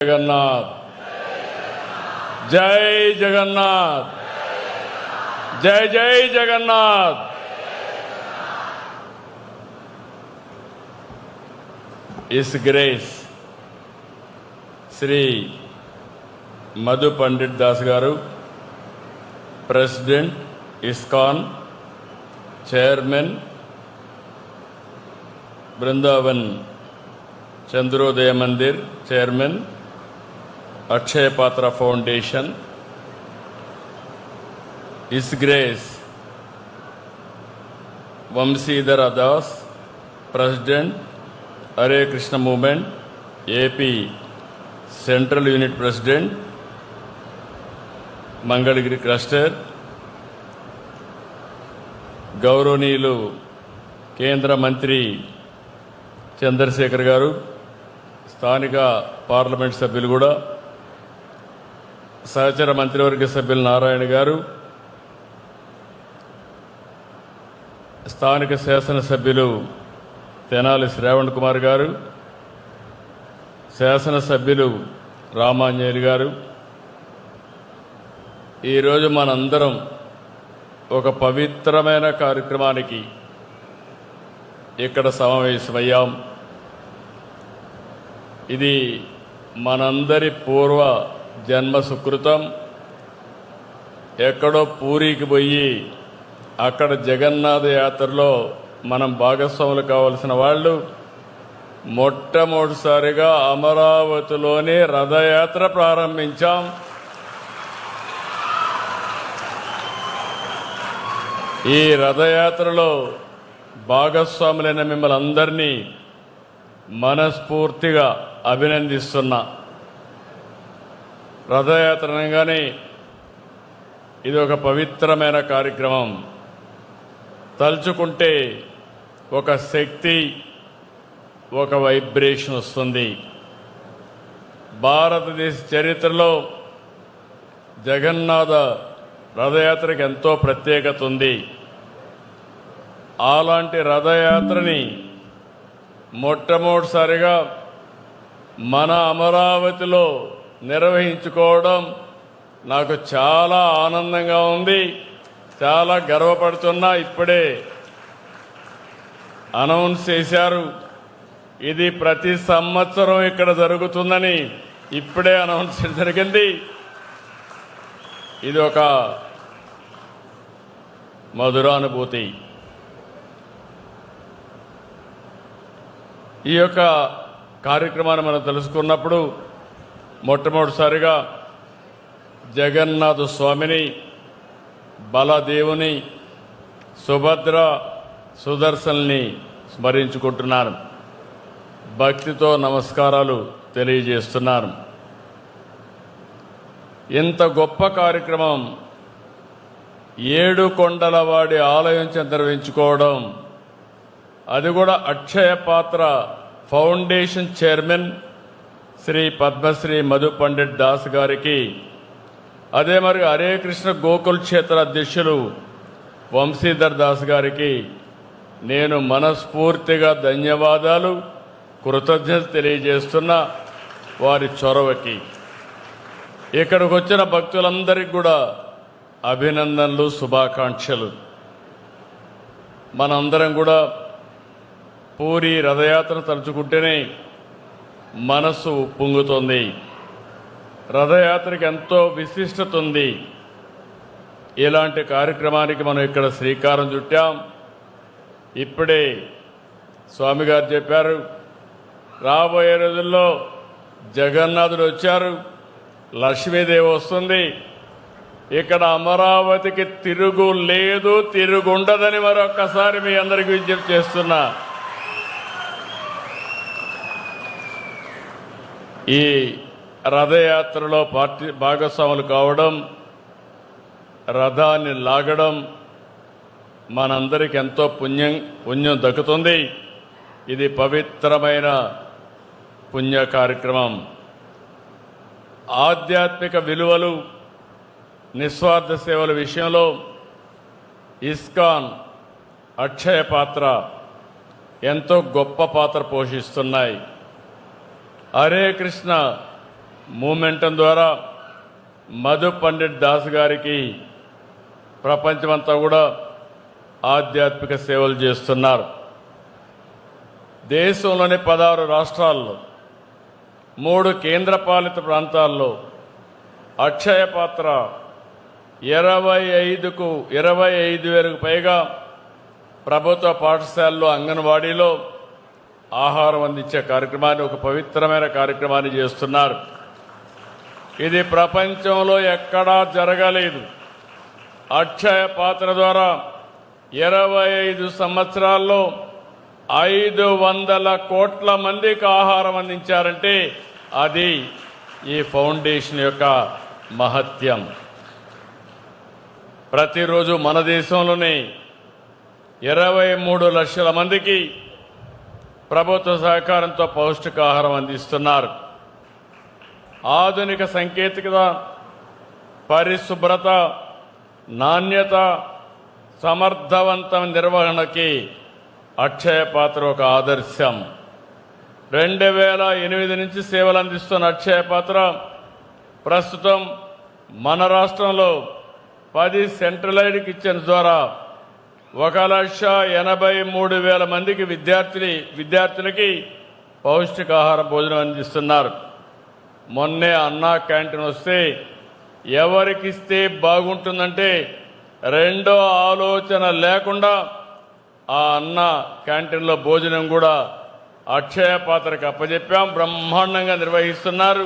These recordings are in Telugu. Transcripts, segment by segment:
जगन्नाथ जय जगन्नाथ जय जय Jagannath. His grace Shri Madhu Pandit Das garu president ISKCON chairman Vrindavan Chandrodaya Mandir chairman Akshaya Patra foundation his grace Vamshidhar Das president Hare Krishna movement AP central unit president Mangalagiri cluster गौरवनीयुलु केंद्र मंत्री चंद्रशेखर गारू स्थानिक पार्लमेंट सभ्युలు కూడా సహచర మంత్రివర్గ సభ్యులు నారాయణ గారు స్థానిక శాసన సభ్యులు తెనాలి శ్రావణ్ కుమార్ గారు శాసన సభ్యులు రామాంజనేయులు గారు ఈరోజు మనందరం ఒక పవిత్రమైన కార్యక్రమానికి ఇక్కడ సమావేశమయ్యాం. ఇది మనందరి పూర్వ జన్మ సుకృతం. ఎక్కడో పూరికి పోయి అక్కడ జగన్నాథ యాత్రలో మనం భాగస్వాములు కావాల్సిన వాళ్ళు మొట్టమొదటిసారిగా అమరావతిలోనే రథయాత్ర ప్రారంభించాం. ఈ రథయాత్రలో భాగస్వాములైన మిమ్మల్ని అందరినీ మనస్ఫూర్తిగా అభినందిస్తున్నా. రథయాత్ర అనగానే ఇది ఒక పవిత్రమైన కార్యక్రమం. తలుచుకుంటే ఒక శక్తి, ఒక వైబ్రేషన్ వస్తుంది. భారతదేశ చరిత్రలో జగన్నాథ రథయాత్రకి ఎంతో ప్రత్యేకత ఉంది. అలాంటి రథయాత్రని మొట్టమొదటిసారిగా మన అమరావతిలో నిర్వహించుకోవడం నాకు చాలా ఆనందంగా ఉంది. చాలా గర్వపడుతున్నా. ఇప్పుడే అనౌన్స్ చేశారు, ఇది ప్రతి సంవత్సరం ఇక్కడ జరుగుతుందని ఇప్పుడే అనౌన్స్ జరిగింది. ఇది ఒక మధురానుభూతి. ఈ యొక్క కార్యక్రమాన్ని మనం తెలుసుకున్నప్పుడు మొట్టమొదటిసారిగా జగన్నాథ స్వామిని, బలదేవుని, సుభద్ర, సుదర్శన్ని స్మరించుకుంటున్నాను. భక్తితో నమస్కారాలు తెలియజేస్తున్నాను. ఇంత గొప్ప కార్యక్రమం ఏడు కొండలవాడి ఆలయం నిర్వహించుకోవడం, అది కూడా అక్షయ పాత్ర ఫౌండేషన్ చైర్మన్ శ్రీ పద్మశ్రీ మధు పండిట్ దాస్ గారికి, అదే మరి హరే కృష్ణ గోకుల్ క్షేత్ర అధ్యక్షులు వంశీధర్ దాస్ గారికి నేను మనస్ఫూర్తిగా ధన్యవాదాలు, కృతజ్ఞత తెలియజేస్తున్న వారి చొరవకి. ఇక్కడికి వచ్చిన భక్తులందరికీ కూడా అభినందనలు, శుభాకాంక్షలు. మనందరం కూడా పూరి రథయాత్ర తలుచుకుంటేనే మనస్సు పొంగుతుంది. రథయాత్రకి ఎంతో విశిష్టత ఉంది. ఇలాంటి కార్యక్రమానికి మనం ఇక్కడ శ్రీకారం చుట్టాం. ఇప్పుడే స్వామి గారు చెప్పారు, రాబోయే రోజుల్లో జగన్నాథుడు వచ్చారు, లక్ష్మీదేవి వస్తుంది. ఇక్కడ అమరావతికి తిరుగు లేదు, తిరుగుండదని మరొక్కసారి మీ అందరికీ విజ్ఞప్తి చేస్తున్నా. ఈ రథయాత్రలో భాగస్వాములు కావడం, రథాన్ని లాగడం మనందరికి ఎంతో పుణ్యం దక్కుతుంది. ఇది పవిత్రమైన పుణ్య కార్యక్రమం. ఆధ్యాత్మిక విలువలు, నిస్వార్థ సేవల విషయంలో ఇస్కాన్, అక్షయ పాత్ర ఎంతో గొప్ప పాత్ర పోషిస్తున్నాయి. హరే కృష్ణ మూమెంటం ద్వారా మధు పండిట్ దాస్ గారికి ప్రపంచమంతా కూడా ఆధ్యాత్మిక సేవలు చేస్తున్నారు. దేశంలోని 16 రాష్ట్రాల్లో 3 కేంద్రపాలిత ప్రాంతాల్లో అక్షయ పాత్ర 25,000కు పైగా ప్రభుత్వ పాఠశాలలో అంగన్వాడీలో ఆహారం అందించే కార్యక్రమాన్ని, ఒక పవిత్రమైన కార్యక్రమాన్ని చేస్తున్నారు. ఇది ప్రపంచంలో ఎక్కడా జరగలేదు. అక్షయ పాత్ర ద్వారా 25 సంవత్సరాల్లో 500 కోట్ల మందికి ఆహారం అందించారంటే అది ఈ ఫౌండేషన్ యొక్క మహత్యం. ప్రతిరోజు మన దేశంలోనే 23 లక్షల మందికి ప్రభుత్వ సహకారంతో పౌష్టికాహారం అందిస్తున్నారు. ఆధునిక సాంకేతికత, పరిశుభ్రత, నాణ్యత, సమర్థవంతమైన నిర్వహణకి అక్షయ పాత్ర ఒక ఆదర్శం. 2008 నుంచి సేవలు అందిస్తున్న అక్షయ పాత్ర ప్రస్తుతం మన రాష్ట్రంలో 10 సెంట్రలైజ్డ్ కిచెన్స్ ద్వారా 1,83,000 మందికి విద్యార్థులకి పౌష్టికాహార భోజనం అందిస్తున్నారు. మొన్నే అన్నా క్యాంటీన్ వస్తే ఎవరికిస్తే బాగుంటుందంటే రెండో ఆలోచన లేకుండా ఆ అన్న క్యాంటీన్లో భోజనం కూడా అక్షయ పాత్రకు అప్పచెప్పాం. బ్రహ్మాండంగా నిర్వహిస్తున్నారు.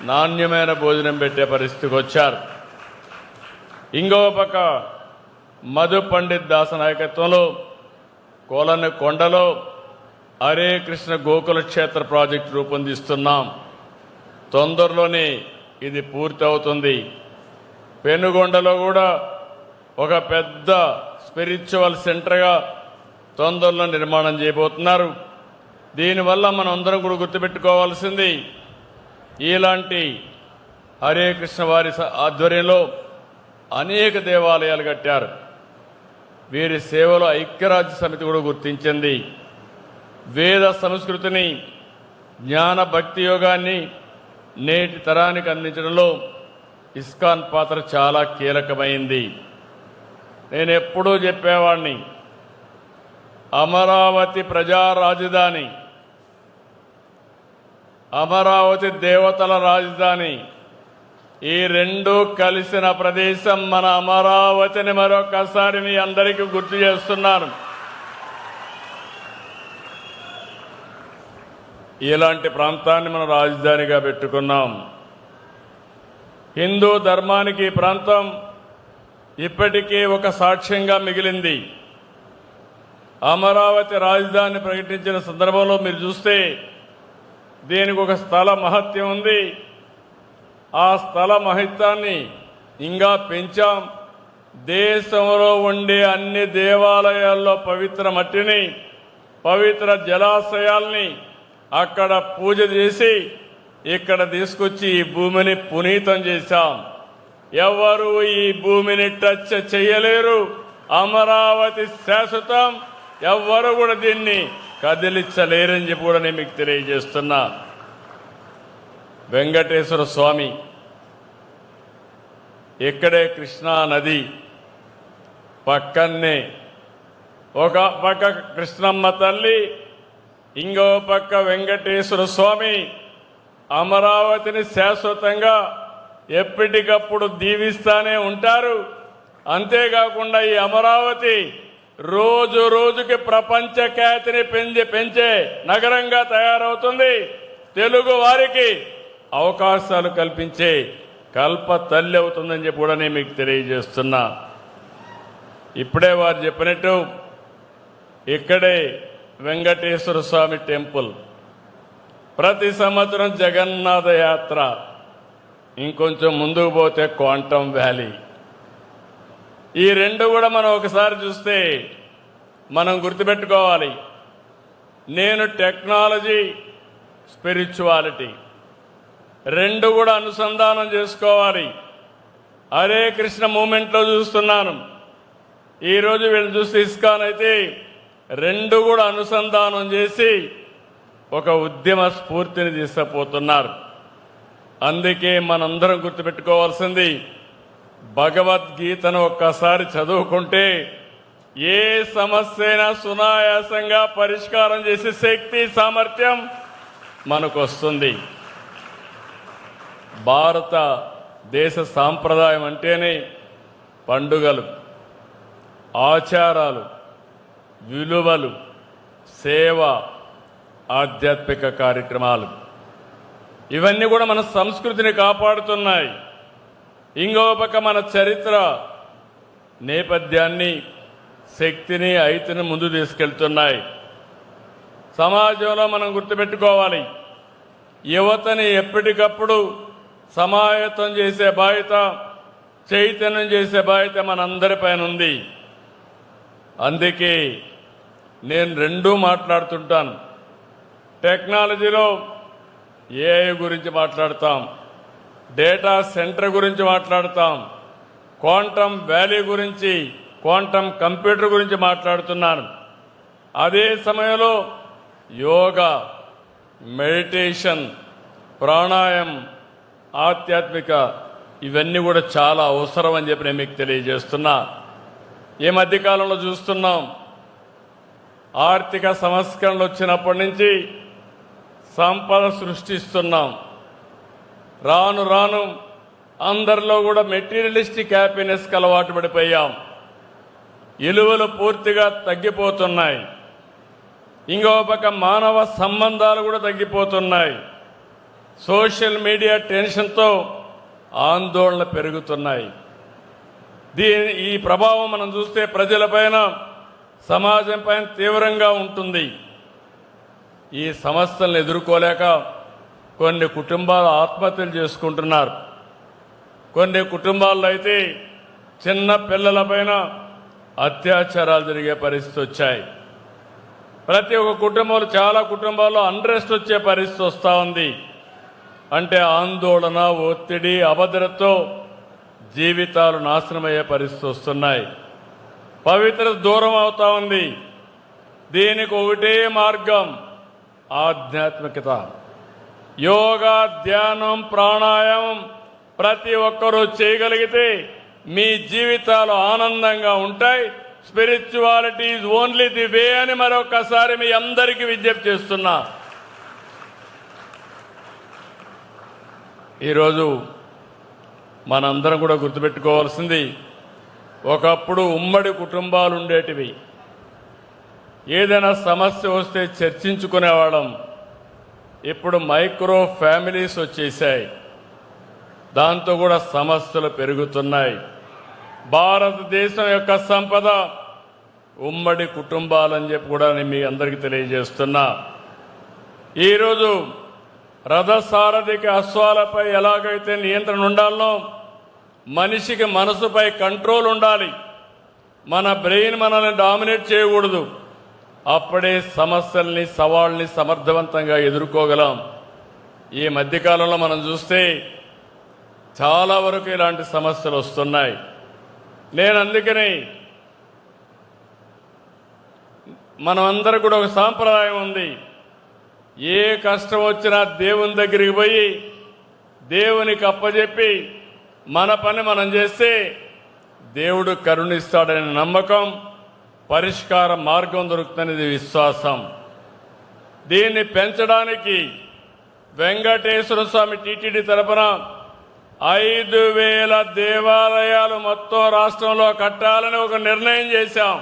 నాణ్యమైన భోజనం పెట్టే పరిస్థితికి వచ్చారు. ఇంకో పక్క మధు పండిట్ దాస్ నాయకత్వంలో కొండలో హరే కృష్ణ గోకుల క్షేత్ర ప్రాజెక్టు రూపొందిస్తున్నాం. తొందరలోనే ఇది పూర్తి అవుతుంది. పెనుగొండలో కూడా ఒక పెద్ద స్పిరిచువల్ సెంటర్గా తొందరలో నిర్మాణం చేయబోతున్నారు. దీనివల్ల మనం అందరం కూడా గుర్తుపెట్టుకోవాల్సింది, ఇలాంటి హరే కృష్ణ వారి ఆధ్వర్యంలో అనేక దేవాలయాలు కట్టారు. వీరి సేవలో ఐక్యరాజ్య సమితి కూడా గుర్తించింది. వేద సంస్కృతిని, జ్ఞాన భక్తి యోగాన్ని నేటి తరానికి అందించడంలో ఇస్కాన్ పాత్ర చాలా కీలకమైంది. నేను ఎప్పుడూ చెప్పేవాడిని, అమరావతి ప్రజా రాజధాని, అమరావతి దేవతల రాజధాని, ఈ రెండు కలిసిన ప్రదేశం మన అమరావతిని మరొకసారి మీ అందరికీ గుర్తు చేస్తున్నాను. ఇలాంటి ప్రాంతాన్ని మనం రాజధానిగా పెట్టుకున్నాం. హిందూ ధర్మానికి ఈ ప్రాంతం ఇప్పటికీ ఒక సాక్ష్యంగా మిగిలింది. అమరావతి రాజధాని ప్రకటించిన సందర్భంలో మీరు చూస్తే దీనికి ఒక స్థల మహత్యం ఉంది. ఆ స్థల మహత్యాన్ని ఇంకా పెంచాం. దేశంలో ఉండే అన్ని దేవాలయాల్లో పవిత్ర మట్టిని, పవిత్ర జలాశయాల్ని అక్కడ పూజ చేసి ఇక్కడ తీసుకొచ్చి ఈ భూమిని పునీతం చేశాం. ఎవరు ఈ భూమిని టచ్ చేయలేరు. అమరావతి శాశ్వతం. ఎవ్వరు కూడా దీన్ని కదిలించలేరని చెప్పి కూడా నేను మీకు తెలియజేస్తున్నా. వెంకటేశ్వర స్వామి ఇక్కడే కృష్ణా నది పక్కనే, ఒక పక్క కృష్ణమ్మ తల్లి, ఇంకో పక్క వెంకటేశ్వర స్వామి అమరావతిని శాశ్వతంగా ఎప్పటికప్పుడు దీవిస్తానే ఉంటారు. అంతేకాకుండా ఈ అమరావతి రోజు రోజుకి ప్రపంచ ఖ్యాతిని పెంచే నగరంగా తయారవుతుంది. తెలుగు వారికి అవకాశాలు కల్పించే కల్ప తల్లి అవుతుందని చెప్పి కూడా నేను మీకు తెలియజేస్తున్నా. ఇప్పుడే వారు చెప్పినట్టు ఇక్కడే వెంకటేశ్వర స్వామి టెంపుల్, ప్రతి సంవత్సరం జగన్నాథ యాత్ర, ఇంకొంచెం ముందుకు పోతే క్వాంటమ్ వ్యాలీ. ఈ రెండు కూడా మనం ఒకసారి చూస్తే మనం గుర్తుపెట్టుకోవాలి. నేను టెక్నాలజీ, స్పిరిచువాలిటీ రెండు కూడా అనుసంధానం చేసుకోవాలి. హరే కృష్ణ మూమెంట్లో చూస్తున్నాను. ఈరోజు వీళ్ళు చూస్తే ఇస్కాన్ అయితే రెండు కూడా అనుసంధానం చేసి ఒక ఉద్యమ స్ఫూర్తిని తీసుకుపోతున్నారు. అందుకే మనందరం గుర్తుపెట్టుకోవాల్సింది భగవద్గీతను ఒక్కసారి చదువుకుంటే ఏ సమస్య అయినా సునాయాసంగా పరిష్కారం చేసే శక్తి సామర్థ్యం మనకు వస్తుంది. భారతదేశ సాంప్రదాయం అంటేనే పండుగలు, ఆచారాలు, విలువలు, సేవ, ఆధ్యాత్మిక కార్యక్రమాలు ఇవన్నీ కూడా మన సంస్కృతిని కాపాడుతున్నాయి. ఇంకో పక్క మన చరిత్ర నేపథ్యాన్ని, శక్తిని, ఐతిని ముందు తీసుకెళ్తున్నాయి. సమాజంలో మనం గుర్తుపెట్టుకోవాలి, యువతని ఎప్పటికప్పుడు సమాయత్తం చేసే బాధ్యత, చైతన్యం చేసే బాధ్యత మనందరిపైన ఉంది. అందుకే నేను రెండూ మాట్లాడుతుంటాను. టెక్నాలజీలో ఏఐ గురించి మాట్లాడతాం, డేటా సెంటర్ గురించి మాట్లాడతాం, క్వాంటమ్ వ్యాలీ గురించి, క్వాంటమ్ కంప్యూటర్ గురించి మాట్లాడుతున్నాను. అదే సమయంలో యోగా, మెడిటేషన్, ప్రాణాయామం, ఆధ్యాత్మిక ఇవన్నీ కూడా చాలా అవసరం అని చెప్పి నేను మీకు తెలియజేస్తున్నా. ఈ మధ్యకాలంలో చూస్తున్నాం, ఆర్థిక సంస్కరణలు వచ్చినప్పటి నుంచి సంపద సృష్టిస్తున్నాం. రాను రాను అందరిలో కూడా మెటీరియలిస్టిక్ హ్యాపీనెస్కి అలవాటు పడిపోయాం. విలువలు పూర్తిగా తగ్గిపోతున్నాయి. ఇంకో పక్క మానవ సంబంధాలు కూడా తగ్గిపోతున్నాయి. సోషల్ మీడియా టెన్షన్తో ఆందోళన పెరుగుతున్నాయి. ఈ ప్రభావం మనం చూస్తే ప్రజలపైన, సమాజం పైన తీవ్రంగా ఉంటుంది. ఈ సమస్యలను ఎదుర్కోలేక కొన్ని కుటుంబాలు ఆత్మహత్యలు చేసుకుంటున్నారు. కొన్ని కుటుంబాల్లో అయితే చిన్న పిల్లలపైన అత్యాచారాలు జరిగే పరిస్థితి వచ్చాయి. ప్రతి ఒక్క కుటుంబంలో, చాలా కుటుంబాల్లో అన్రెస్ట్ వచ్చే పరిస్థితి వస్తూ ఉంది. అంటే ఆందోళన, ఒత్తిడి, అభద్రతతో జీవితాలు నాశనమయ్యే పరిస్థితి వస్తున్నాయి. పవిత్రత దూరం అవుతా ఉంది. దీనికి ఒకటే మార్గం, ఆధ్యాత్మికత. యోగా, ధ్యానం, ప్రాణాయామం ప్రతి ఒక్కరూ చేయగలిగితే మీ జీవితాలు ఆనందంగా ఉంటాయి. Spirituality is only the way అని మరొకసారి మీ అందరికీ విజ్ఞప్తి చేస్తున్నా. ఈరోజు మనందరం కూడా గుర్తుపెట్టుకోవాల్సింది, ఒకప్పుడు ఉమ్మడి కుటుంబాలు ఉండేటివి. ఏదైనా సమస్య వస్తే చర్చించుకునేవాళ్ళం. ఇప్పుడు మైక్రో ఫ్యామిలీస్ వచ్చేసాయి. దాంతో కూడా సమస్యలు పెరుగుతున్నాయి. భారతదేశం యొక్క సంపద ఉమ్మడి కుటుంబాలని చెప్పి కూడా నేను మీ అందరికీ తెలియజేస్తున్నా. ఈరోజు రథసారథికి అశ్వాలపై ఎలాగైతే నియంత్రణ ఉండాలో, మనిషికి మనసుపై కంట్రోల్ ఉండాలి. మన బ్రెయిన్ మనల్ని డామినేట్ చేయకూడదు. అప్పుడే సమస్యల్ని, సవాళ్ళని సమర్థవంతంగా ఎదుర్కోగలం. ఈ మధ్యకాలంలో మనం చూస్తే చాలా వరకు ఇలాంటి సమస్యలు వస్తున్నాయి. నేను అందుకని మనమందరం కూడా ఒక సాంప్రదాయం ఉంది. ఏ కష్టం వచ్చినా దేవుని దగ్గరికి పోయి దేవునికి అప్పచెప్పి మన పని మనం చేస్తే దేవుడు కరుణిస్తాడనే నమ్మకం, పరిష్కార మార్గం దొరుకుతుందనేది విశ్వాసం. దీన్ని పెంచడానికి వెంకటేశ్వర స్వామి టీటీడీ తరపున 5,000 దేవాలయాలు మొత్తం రాష్ట్రంలో కట్టాలని ఒక నిర్ణయం చేశాం.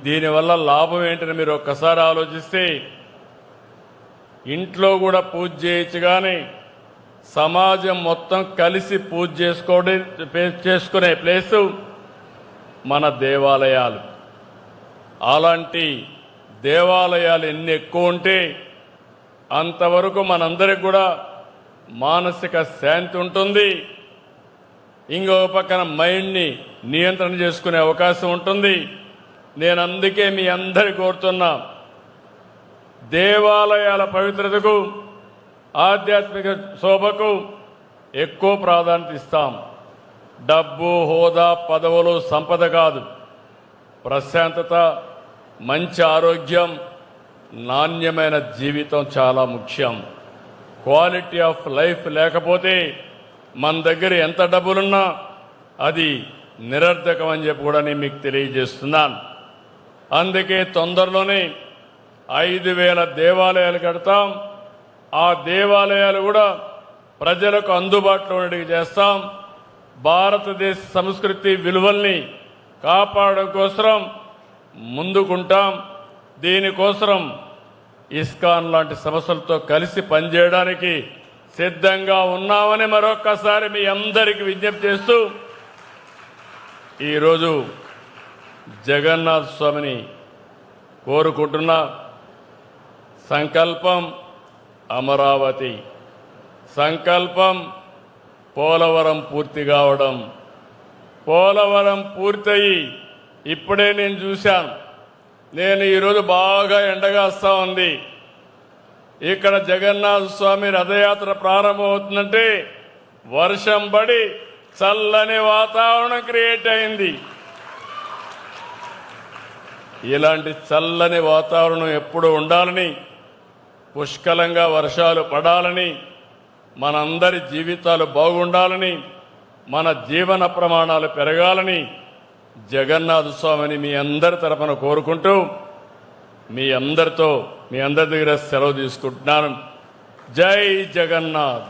దీనివల్ల లాభం ఏంటని మీరు ఒక్కసారి ఆలోచిస్తే, ఇంట్లో కూడా పూజ చేయొచ్చు, కానీ సమాజం మొత్తం కలిసి పూజ చేసుకునే ప్లేసు మన దేవాలయాలు. అలాంటి దేవాలయాలు ఎన్ని ఎక్కువ ఉంటే అంతవరకు మనందరికి కూడా మానసిక శాంతి ఉంటుంది. ఇంకో పక్కన మైండ్ని నియంత్రణ చేసుకునే అవకాశం ఉంటుంది. నేను అందుకే మీ అందరి కోరుతున్నా, దేవాలయాల పవిత్రతకు, ఆధ్యాత్మిక శోభకు ఎక్కువ ప్రాధాన్యత ఇస్తాం. డబ్బు, హోదా, పదవులు సంపద కాదు. ప్రశాంతత, మంచి ఆరోగ్యం, నాణ్యమైన జీవితం చాలా ముఖ్యం. క్వాలిటీ ఆఫ్ లైఫ్ లేకపోతే మన దగ్గర ఎంత డబ్బులున్నా అది నిరర్ధకం అని చెప్పి కూడా నేను మీకు తెలియజేస్తున్నాను. అందుకే తొందరలోనే 5,000 దేవాలయాలు కడతాం. ఆ దేవాలయాలు కూడా ప్రజలకు అందుబాటులో ఉండేవి చేస్తాం. భారతదేశ సంస్కృతి విలువల్ని కాపాడడం కోసం ముందుకుంటాం. దీనికోసం ఇస్కాన్ లాంటి సంస్థలతో కలిసి పనిచేయడానికి సిద్ధంగా ఉన్నామని మరొక్కసారి మీ అందరికీ విజ్ఞప్తి చేస్తూ ఈరోజు జగన్నాథ స్వామిని కోరుకుంటున్నా. సంకల్పం అమరావతి, సంకల్పం పోలవరం పూర్తి కావడం. పోలవరం పూర్తయి ఇప్పుడే నేను చూశాను. నేను ఈరోజు బాగా ఎండగాస్తా ఉంది. ఇక్కడ జగన్నాథ స్వామి రథయాత్ర ప్రారంభమవుతుందంటే వర్షం పడి చల్లని వాతావరణం క్రియేట్ అయింది. ఇలాంటి చల్లని వాతావరణం ఎప్పుడు ఉండాలని, పుష్కలంగా వర్షాలు పడాలని, మనందరి జీవితాలు బాగుండాలని, మన జీవన ప్రమాణాలు పెరగాలని జగన్నాథ స్వామిని మీ అందరి తరపున కోరుకుంటూ మీ అందరి దగ్గర సెలవు తీసుకుంటున్నాను. జై జగన్నాథ్.